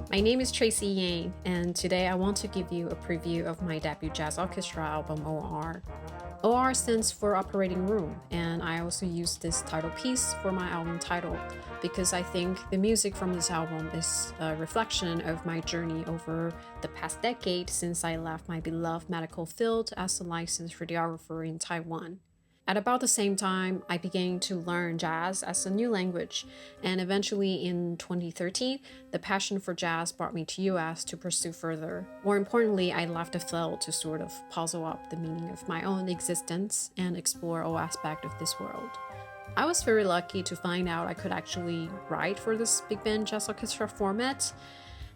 My name is Tracy Yang, and today I want to give you a preview of my debut jazz orchestra album, OR. OR stands for Operating Room, and I also use this title piece for my album title because I think the music from this album is a reflection of my journey over the past decade since I left my beloved medical field as a licensed radiographer in Taiwan. At about the same time, I began to learn jazz as a new language, and eventually in 2013, the passion for jazz brought me to US to pursue further. More importantly, I left the field to sort of puzzle up the meaning of my own existence and explore all aspects of this world. I was very lucky to find out I could actually write for this big band jazz orchestra format.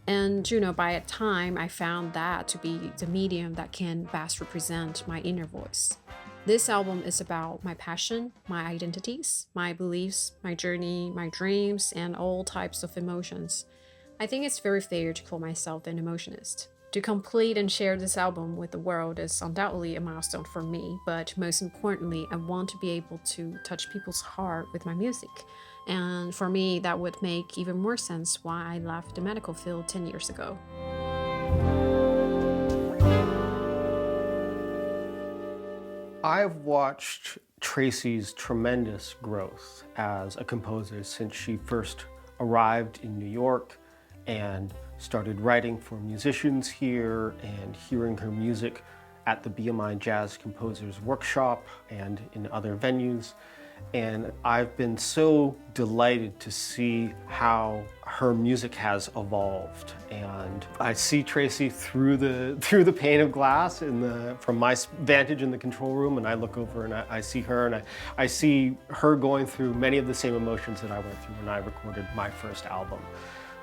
And, by a time, I found that to be the medium that can best represent my inner voice. This album is about my passion, my identities, my beliefs, my journey, my dreams, and all types of emotions. I think it's very fair to call myself an emotionist. To complete and share this album with the world is undoubtedly a milestone for me, but most importantly, I want to be able to touch people's heart with my music. And for me, that would make even more sense why I left the medical field 10 years ago. I've watched Tracy's tremendous growth as a composer since she first arrived in New York and started writing for musicians here and hearing her music at the BMI Jazz Composers Workshop and in other venues. And I've been so delighted to see how her music has evolved. And I see Tracy through the pane of glass from my vantage in the control room, and I look over and I see her, and I see her going through many of the same emotions that I went through when I recorded my first album.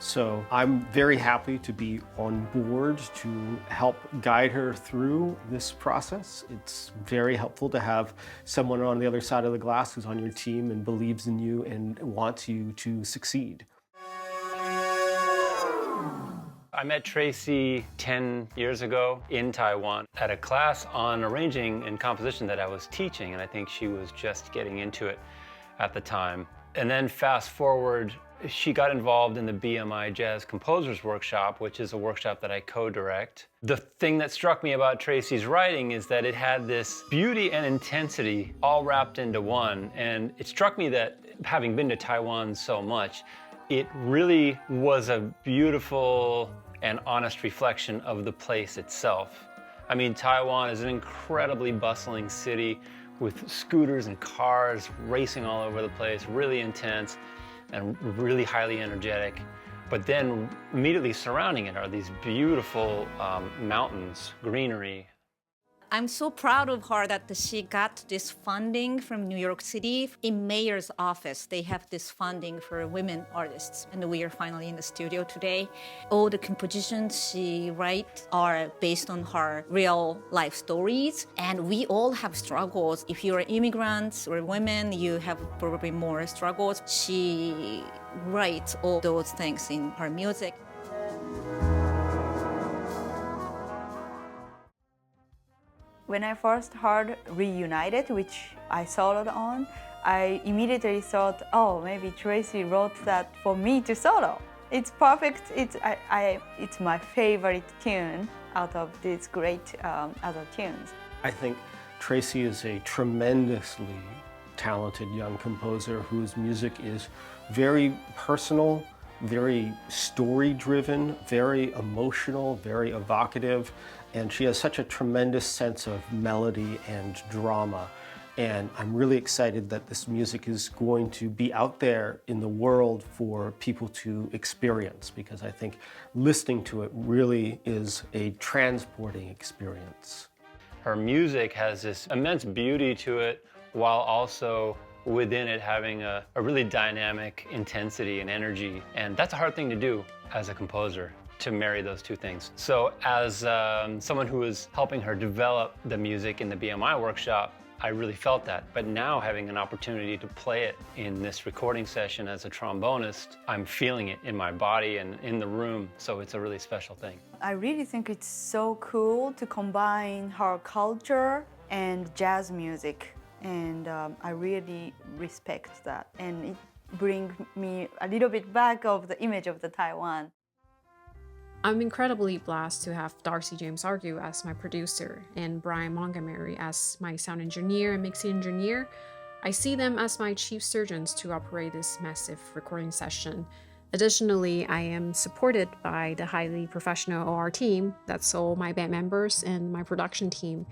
So I'm very happy to be on board to help guide her through this process. It's very helpful to have someone on the other side of the glass who's on your team and believes in you and wants you to succeed. I met Tracy 10 years ago in Taiwan at a class on arranging and composition that I was teaching, and I think she was just getting into it at the time. And then fast forward, she got involved in the BMI Jazz Composers Workshop, which is a workshop that I co-direct. The thing that struck me about Tracy's writing is that it had this beauty and intensity all wrapped into one. And it struck me that, having been to Taiwan so much, it really was a beautiful and honest reflection of the place itself. I mean, Taiwan is an incredibly bustling city with scooters and cars racing all over the place, really intense and really highly energetic. But then immediately surrounding it are these beautiful mountains, greenery. I'm so proud of her that she got this funding from New York City. In mayor's office, they have this funding for women artists, and we are finally in the studio today. All the compositions she writes are based on her real life stories, and we all have struggles. If you're immigrants or women, you have probably more struggles. She writes all those things in her music. When I first heard Reunited, which I soloed on, I immediately thought, oh, maybe Tracy wrote that for me to solo. It's perfect. It's my favorite tune out of these great other tunes. I think Tracy is a tremendously talented young composer whose music is very personal, very story-driven, very emotional, very evocative, and she has such a tremendous sense of melody and drama. And I'm really excited that this music is going to be out there in the world for people to experience, because I think listening to it really is a transporting experience. Her music has this immense beauty to it, while also within it having a really dynamic intensity and energy. And that's a hard thing to do as a composer, to marry those two things. So as someone who was helping her develop the music in the BMI workshop, I really felt that. But now having an opportunity to play it in this recording session as a trombonist, I'm feeling it in my body and in the room, so it's a really special thing. I really think it's so cool to combine her culture and jazz music. And I really respect that. And it brings me a little bit back of the image of the Taiwan. I'm incredibly blessed to have Darcy James Argue as my producer and Brian Montgomery as my sound engineer and mixing engineer. I see them as my chief surgeons to operate this massive recording session. Additionally, I am supported by the highly professional OR team, that's all my band members and my production team,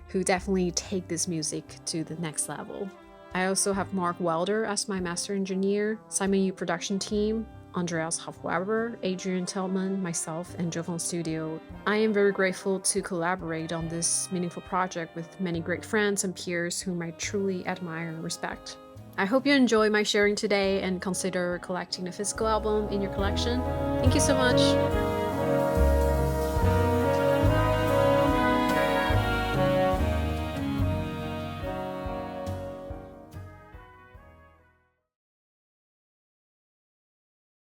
who definitely take this music to the next level. I also have Mark Welder as my master engineer, Simon Yu production team, Andreas Hofweber, Adrian Tillman, myself, and Jovan Studio. I am very grateful to collaborate on this meaningful project with many great friends and peers whom I truly admire and respect. I hope you enjoy my sharing today and consider collecting a physical album in your collection. Thank you so much.